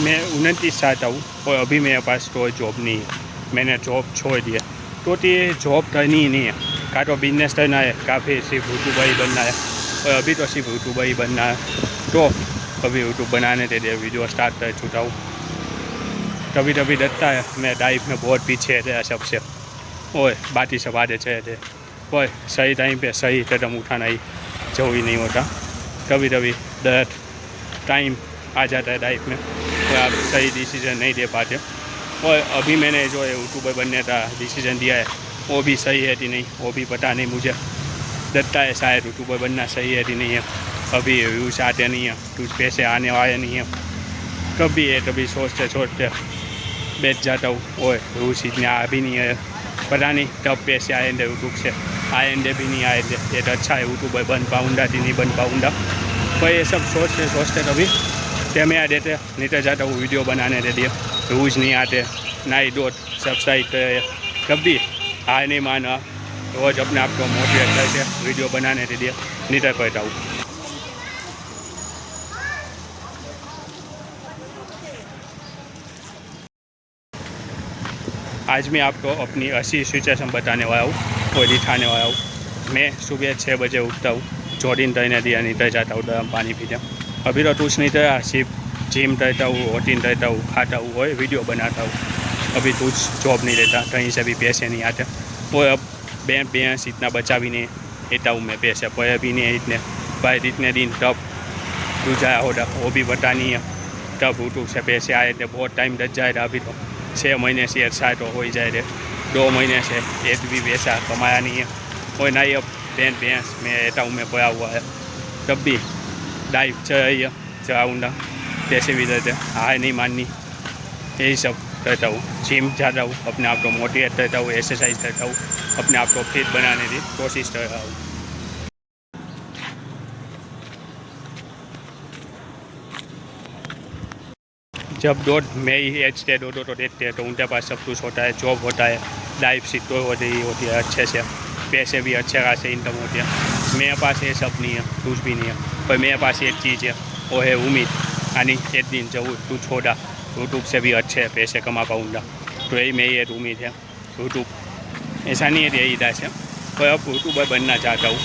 मैं 29 चाहता हूँ और अभी मेरे पास तो जॉब नहीं है, मैंने जॉब छोड़ दिया। तो ये जॉब करनी ही नहीं है, का तो बिजनेस करना है, का फिर सिर्फ यूट्यूबर ही बनना है। और अभी तो सिर्फ यूट्यूबर ही बनना है, तो अभी यूट्यूब बनाने दे दे, वीडियो स्टार्ट कर चुका हूँ। कभी कभी लगता है मैं लाइफ में बहुत पीछे है सबसे, और बाकी सब आगे चले थे, पर सही टाइम पे सही कदम उठाना ही जरूरी नहीं होता। कभी कभी डर टाइम आ जाता है लाइफ में और आप सही डिसीजन नहीं दे पाते। और अभी मैंने जो है यूट्यूबर बनने का डिसीजन दिया है वो भी सही है कि नहीं वो भी पता नहीं। मुझे लगता है शायद यूट्यूबर बनना सही है कि नहीं है। अभी व्यूज आते नहीं हैं, कुछ पैसे आने वाले नहीं हैं। कभी है कभी सोचते सोचते बैठ जाता हूँ और व्यूज इतने आ भी नहीं है, पता नहीं कब पैसे आएंगे यूट्यूब से, आएंगे भी नहीं आएंगे, एक अच्छा यूट्यूबर बन पाऊँगा कि नहीं बन पाऊँगा। तो ये सब सोचते सोचते कभी टाइम आ देते, नीचे जाता हूँ वीडियो बनाने के लिए, व्यूज नहीं आते, ना ही डॉट सब्सक्राइब करे। कभी हार नहीं माना, रोज़ अपने आप को मोटिवेट करके वीडियो बनाने के लिए नीचे करता हूँ। आज मैं आपको अपनी ऐसी सिचुएशन बताने वाला हूँ और दिखाने वाला हूँ। मैं सुबह 6 बजे उठता हूँ, जॉगिंग करने दिया नीचे जाता हूँ, गर्म पानी पीते। अभी तो कुछ नहीं था, सिर्फ जिम करता हूँ, वॉकिंग करता हूँ, खाता हूँ और वीडियो बनाता हूँ। अभी कुछ जॉब नहीं रहता, कहीं से भी पैसे नहीं आते। और अब भैंस इतना बचा भी नहीं लेता हूँ मैं, पैसे पर भी नहीं है इतने। भाई इतने दिन तब गुजारा होगा वो भी पता नहीं है, तब यूट्यूब से पैसे आए थे, बहुत टाइम लग जाएगा। अभी तो 6 महीने से अच्छा तो हो ही जाए थे, 2 महीने से एक भी पैसा कमाया नहीं है। और ना ही अब भैंस में रहता हूँ मैं पड़ा हुआ है, तब भी लाइफ चाहिए चलाऊँगा पैसे भी देते, हार नहीं माननी, यही सब करता हूँ। जिम जाता हूँ, अपने आप को मोटिवेट करता हूँ, एक्सरसाइज करता हूँ, अपने आप को फिट बनाने की कोशिश कर रहा हूँ। जब दौड़ मेरी एज थे दौड़ो तो देखते हैं तो उनके पास सब कुछ होता है, जॉब होता है, लाइफ सिक्योर हो रही होती है अच्छे से, पैसे भी अच्छे खासे इनकम होती है। मेरे पास ये सब नहीं है, कुछ भी नहीं है, पर मेरे पास एक चीज़ है, वो है उम्मीद। यानी एक दिन जब तू छोड़ा यूट्यूब से भी अच्छे पैसे कमा पाऊँगा, तो यही मेरी एक उम्मीद है। यूट्यूब ऐसा नहीं है यही इधर से, पर अब यूट्यूबर बनना चाहता हूँ,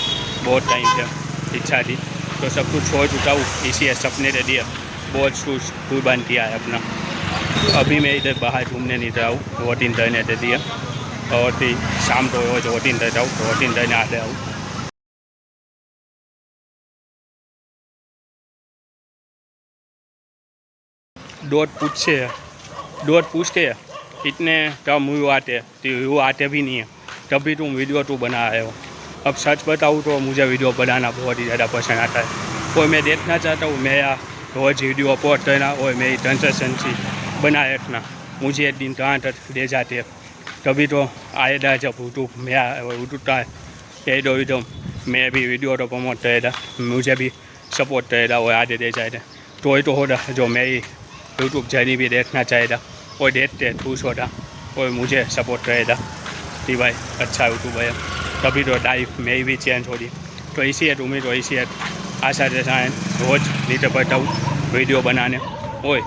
बहुत टाइम से इच्छा थी, तो सब कुछ छोड़ चुका हूँ, इसी सपने के लिए बहुत कुछ कुर्बान किया है अपना। अभी मैं इधर बाहर घूमने नहीं रहा हूँ, वोटिंग करने दे दिया, और फिर शाम को रोज वोटिंग करता हूँ, वोटिंग करने आ रहा हूँ। डॉट पूछते हैं इतने कम व्यू आते, तो व्यू आते भी नहीं है, तभी तुम वीडियो तो बना रहे हो। अब सच बताऊँ तो मुझे वीडियो बनाना बहुत ही ज़्यादा पसंद आता है, और मैं देखना चाहता हूँ मेरा रोज़ वीडियो अपलोड करना और मेरी कंसिस्टेंसी बनाए रखना मुझे एक दिन कहाँ तक ले जाते हैं। कभी तो आएगा जब यूट्यूब मेरा यूट्यूब का एल्गोरिथम मैं भी वीडियो तो प्रमोट करेगा, मुझे भी सपोर्ट करेगा और आगे दे जाएगा, तो ही तो होगा जो मेरी यूट्यूब जर्नी भी देखना चाहेगा और देखते खुश होगा और मुझे सपोर्ट करेगा कि भाई अच्छा यूट्यूब है। तभी तो लाइफ मेरी भी चेंज हो रही। तो इसी उम्मीद और इसी आशा जैसा है, रोज़ नीचे पड़ता हूँ वीडियो बनाने और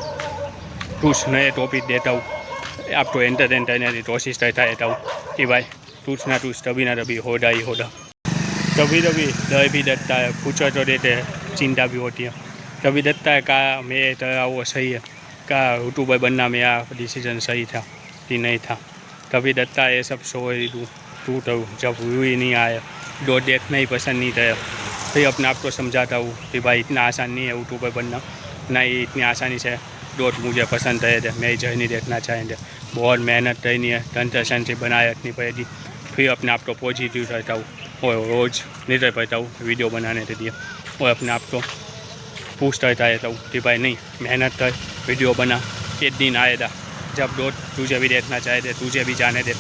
कुछ नए टॉपिक देता हूँ, आपको एंटरटेन करने की कोशिश करता रहता हूँ कि भाई कुछ ना कुछ कभी ना कभी होगा ही होगा। कभी कभी डर भी लगता है, पूछो तो देते हैं, चिंता भी होती है। कभी लगता है का मैं तरह वो सही है, का यूट्यूबर बनना मेरा डिसीजन सही था कि नहीं था। कभी लगता है ये सब सॉरी टू जब व्यू ही नहीं आया, दो देखना ही पसंद नहीं था, फिर अपने आप को समझाता हूँ कि भाई इतना आसान नहीं है यूट्यूबर बनना, नहीं इतनी आसानी से डॉट मुझे पसंद है, मेरी जर्नी देखना चाहेंगे, बहुत मेहनत करनी है, कंसिस्टेंसी बनाए रखनी पड़ेगी। फिर अपने आप को पॉजिटिव रहता हूँ और रोज़ निडर पड़ता हूँ वीडियो बनाने के लिए, और अपने आप को पुश करता रहता हूँ कि भाई नहीं मेहनत कर, वीडियो बना, एक दिन आएगा जब डॉट तुझे भी देखना चाहे थे, तुझे भी जाने दे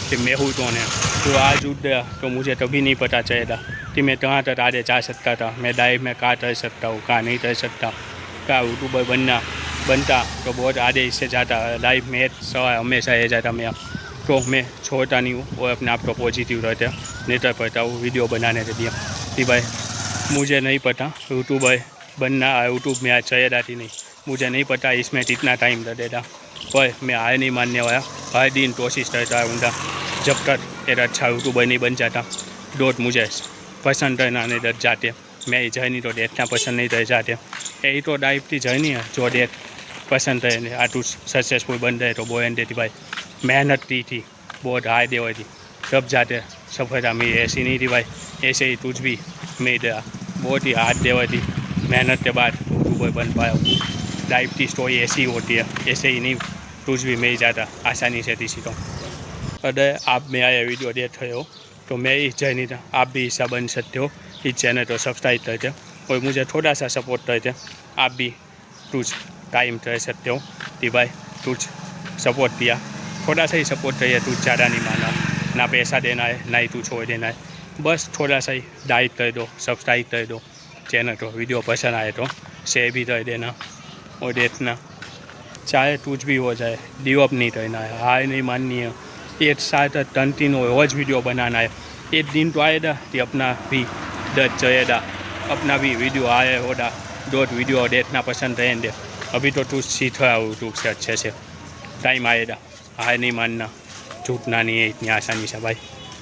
कि मैं हूँ कौन है। तो आज उठ गया तो मुझे कभी नहीं पता चलेगा कि मैं कहाँ तक आगे जा सकता था, मैं लाइफ में कहाँ कर सकता हूँ, कहाँ नहीं कर सकता, कहाँ यूट्यूबर बनता तो बहुत आगे इससे जाता। लाइफ में एक सवाल हमेशा ये जाता मेरा, तो मैं छोड़ता नहीं हूँ और अपने आप को पॉजिटिव रहता निडर पड़ता हूँ वीडियो बनाने के लिए कि भाई मुझे नहीं पता यूट्यूबर बनना, यूट्यूब में आज चलेगा कि नहीं, मुझे नहीं पता इसमें कितना टाइम दे देता, पर मैं हार नहीं मानने वाला। हर दिन कोशिश करता रहूँगा जब तक एक अच्छा यूट्यूबर नहीं बन जाता। दोस्त मुझे पसंद करना नहीं डर जाते, मेरी जर्नी तो देखना पसंद नहीं कर जाते। यही तो लाइफ की जर्नी है, जो देख पसंद करे आटू सक्सेसफुल बन रहे तो बोल देती भाई मेहनत की थी, बहुत हार देवा थी, तब जाते सफलता मिली। ऐसी नहीं थी भाई, ऐसे ही तुझ भी मिल बहुत ही हाथ देवा थी, मेहनत के बाद यूट्यूबर बन पाया। लाइफ की स्टोरी ऐसी होती है, ऐसे ही नहीं तुझ भी मिल जाता आसानी से किसी को। अगर आप मेरा ये वीडियो देख रहे हो तो मेरी जर्नी का आप भी हिस्सा बन सकते हो। इस चैनल को सब्सक्राइब करके और मुझे थोड़ा सा सपोर्ट करके आप भी कुछ टाइम कर सकते हो कि भाई कुछ सपोर्ट किया, थोड़ा सा ही सपोर्ट चाहिए, कुछ ज़्यादा नहीं मांगा, ना पैसा देना है ना ही तू छोड़ देना है, बस थोड़ा सा ही लाइक कर दो, सब्सक्राइब कर दो चैनल को। वीडियो पसंद आए तो शेयर भी कर देना और देखना, चाहे कुछ भी हो जाए गिव अप नहीं करना है, हार नहीं माननी है। एक साथ कंटिन्यू रोज वीडियो बनाना है। एक दिन तो आएगा कि अपना भी दर्द चलेगा, अपना भी वीडियो आए होगा, दो वीडियो देखना पसंद रहेंगे। अभी तो तू सीख रहा हो यूट्यूब से अच्छे से, टाइम आएगा, हार नहीं मानना, छूटना नहीं है इतनी आसानी से भाई,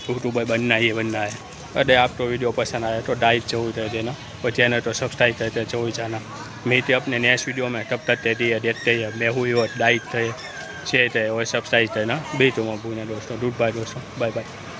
यूट्यूबर बनना ही बनना है। अरे आपको वीडियो पसंद आया तो लाइक जरूर कर देना और चैनल को सब्सक्राइब करके जरूर जाना। मिलते अपने नेक्स्ट वीडियो में, तब तक देखते ही मैं हुई हो लाइक करे, शेयर करे और सब्सक्राइब करना बेचूँगा भूलना दोस्तों। गुड बाय दोस्तों, बाय बाय।